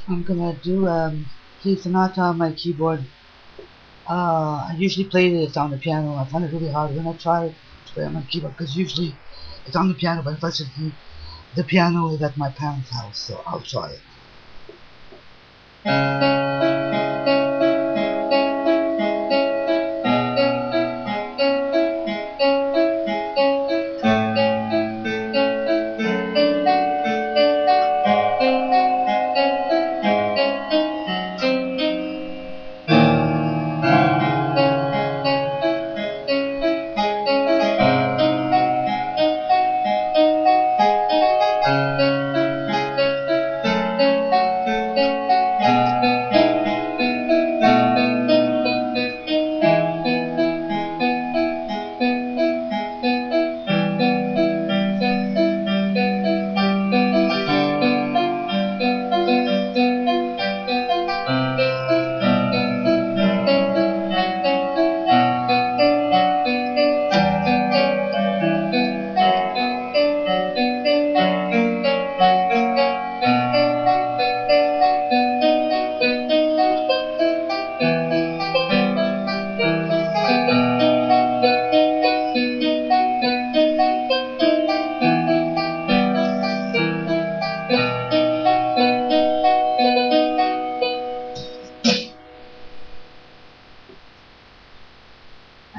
I'm gonna do play Sonata on my keyboard. I usually play this on the piano. I find it really hard when I try to play on my keyboard because usually it's on the piano, but unfortunately the piano is at my parents' house, so I'll try it.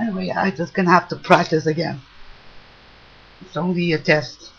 Anyway, I just gonna have to practice again. It's only a test.